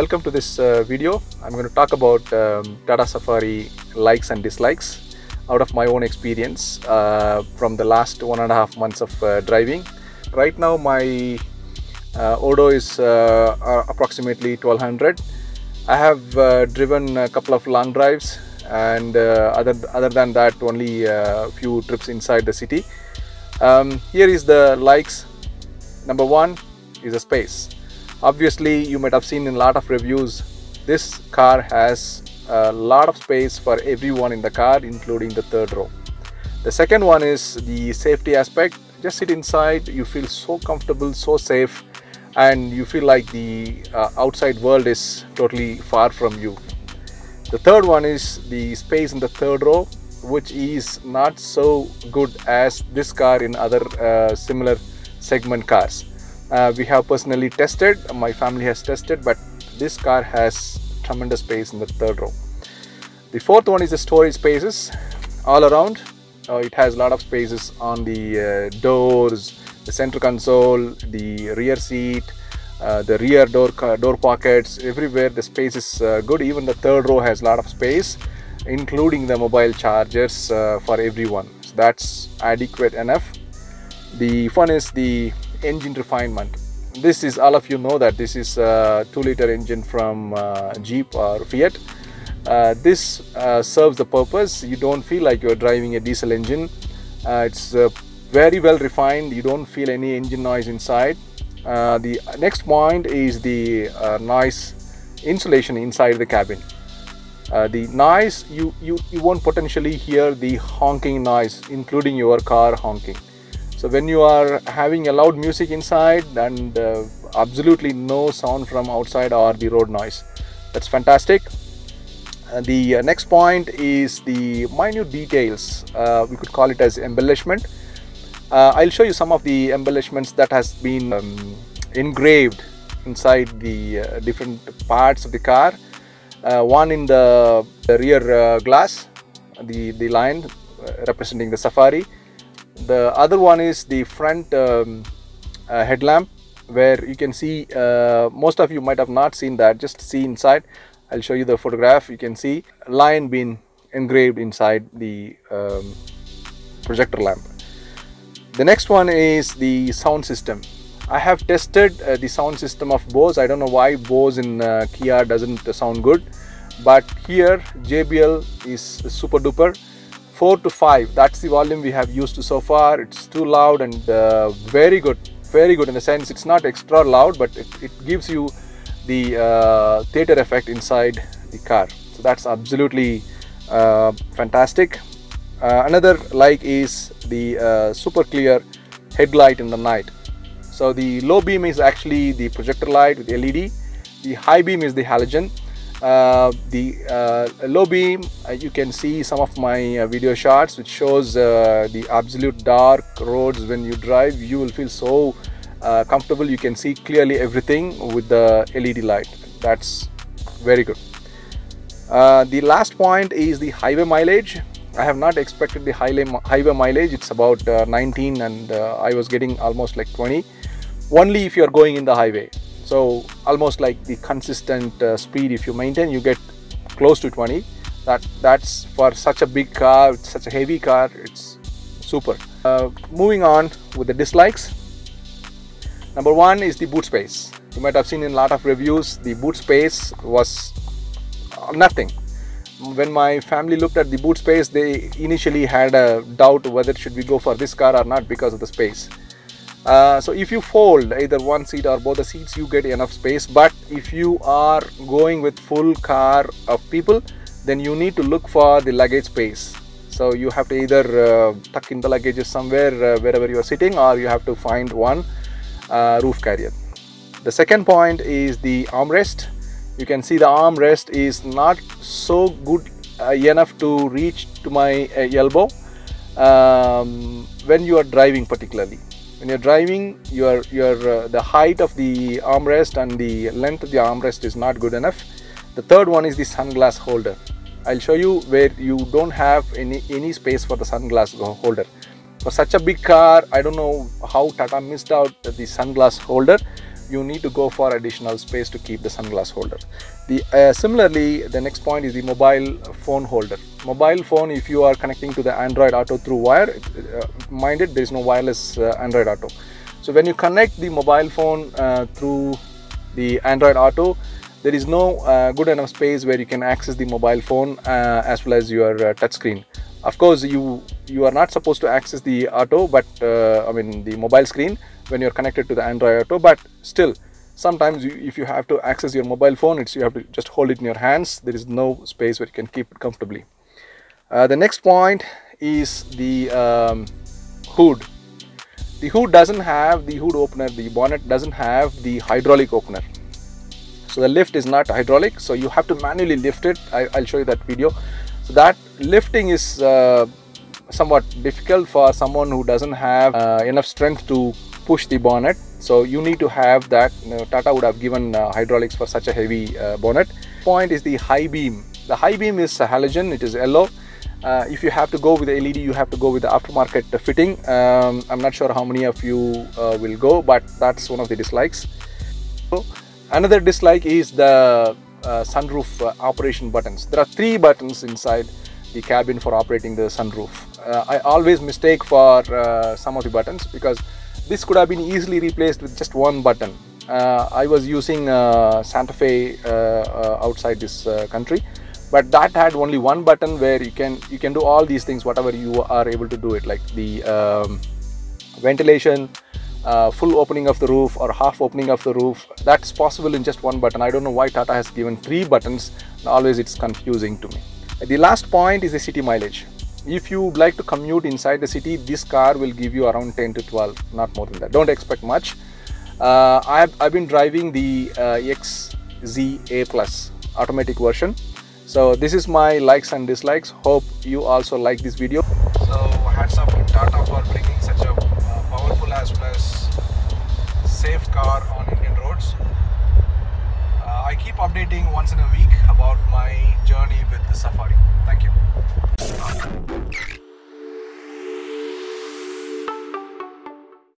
Welcome to this video. I'm going to talk about Tata Safari likes and dislikes out of my own experience from the last 1.5 months of driving. Right now my Odo is approximately 1200. I have driven a couple of long drives, and other than that only a few trips inside the city. Here is the likes. Number one is the space. Obviously, you might have seen in a lot of reviews, this car has a lot of space for everyone in the car, including the third row. The second one is the safety aspect. Just sit inside, you feel so comfortable, so safe, and you feel like the outside world is totally far from you. The third one is the space in the third row, which is not so good as this car in other similar segment cars. We have personally tested, my family has tested, but this car has tremendous space in the third row. The fourth one is the storage spaces all around. It has a lot of spaces on the doors, the center console, the rear seat, the rear door pockets. Everywhere the space is good. Even the third row has a lot of space, including the mobile chargers for everyone. So that's adequate enough. The fun is the engine refinement. This is, all of you know that this is a 2-liter engine from Jeep or Fiat. This serves the purpose. You don't feel like you're driving a diesel engine. It's very well refined. You don't feel any engine noise inside. The next point is the noise insulation inside the cabin. The noise, you won't potentially hear the honking noise, including your car honking. So when you are having a loud music inside, and absolutely no sound from outside or the road noise, that's fantastic. The next point is the minute details. We could call it as embellishment. I'll show you some of the embellishments that has been engraved inside the different parts of the car. One in the rear glass, the line representing the Safari. The other one is the front headlamp, where you can see, most of you might have not seen that. Just see inside. I'll show you the photograph. You can see a line being engraved inside the projector lamp. The next one is the sound system. I have tested the sound system of Bose. I don't know why Bose in Kia doesn't sound good, but here JBL is super duper. 4 to 5, that's the volume we have used so far. It's too loud and very good in the sense it's not extra loud, but it gives you the theater effect inside the car. So that's absolutely fantastic. Another like is the super clear headlight in the night. So the low beam is actually the projector light with LED. The high beam is the halogen. The low beam, you can see some of my video shots which shows the absolute dark roads. When you drive, you will feel so comfortable. You can see clearly everything with the LED light. That's very good. The last point is the highway mileage. I have not expected the highway mileage. It's about 19, and I was getting almost like 20, only if you are going in the highway. So almost like the consistent speed, if you maintain, you get close to 20. That's for such a big car, such a heavy car, it's super. Moving on with the dislikes. Number one is the boot space. You might have seen in a lot of reviews, the boot space was nothing. When my family looked at the boot space, they initially had a doubt whether should we go for this car or not because of the space. So if you fold either one seat or both the seats, you get enough space. But if you are going with full car of people, then you need to look for the luggage space. So you have to either tuck in the luggages somewhere wherever you are sitting, or you have to find one roof carrier. The second point is the armrest. You can see the armrest is not so good enough to reach to my elbow when you are driving, particularly. When you're driving, the height of the armrest and the length of the armrest is not good enough. The third one is the sunglass holder. I'll show you where you don't have any space for the sunglass holder. For such a big car, I don't know how Tata missed out the sunglass holder, you need to go for additional space to keep the sunglass holder. Similarly, the next point is the mobile phone holder. Mobile phone, if you are connecting to the Android Auto through wire, mind it, there is no wireless Android Auto. So when you connect the mobile phone through the Android Auto, there is no good enough space where you can access the mobile phone as well as your touch screen. Of course, you are not supposed to access the auto, but the mobile screen when you're connected to the Android Auto. But still, sometimes if you have to access your mobile phone, you have to just hold it in your hands. There is no space where you can keep it comfortably. The next point is the hood. The hood doesn't have the hood opener. The bonnet doesn't have the hydraulic opener. So the lift is not hydraulic, so you have to manually lift it. I'll show you that video. So that lifting is somewhat difficult for someone who doesn't have enough strength to push the bonnet. So you need to have that. Tata would have given hydraulics for such a heavy bonnet. Point is the high beam. The high beam is a halogen. It is yellow. If you have to go with the LED, you have to go with the aftermarket fitting. I'm not sure how many of you will go, but that's one of the dislikes. So, another dislike is the sunroof operation buttons. There are 3 buttons inside the cabin for operating the sunroof. I always mistake for some of the buttons because this could have been easily replaced with just 1 button. I was using Santa Fe outside this country, but that had only 1 button where you can do all these things, whatever you are able to do it, like the ventilation, full opening of the roof or half opening of the roof. That's possible in just 1 button. I don't know why Tata has given 3 buttons. Always it's confusing to me. The last point is the city mileage. If you would like to commute inside the city, this car will give you around 10 to 12, not more than that. Don't expect much. I've been driving the XZ A+ automatic version. So this is my likes and dislikes. Hope you also like this video. So hats off to Tata for bringing such a powerful as well as safe car on Indian roads. I keep updating once in a week about my journey with the Safari. Thank you.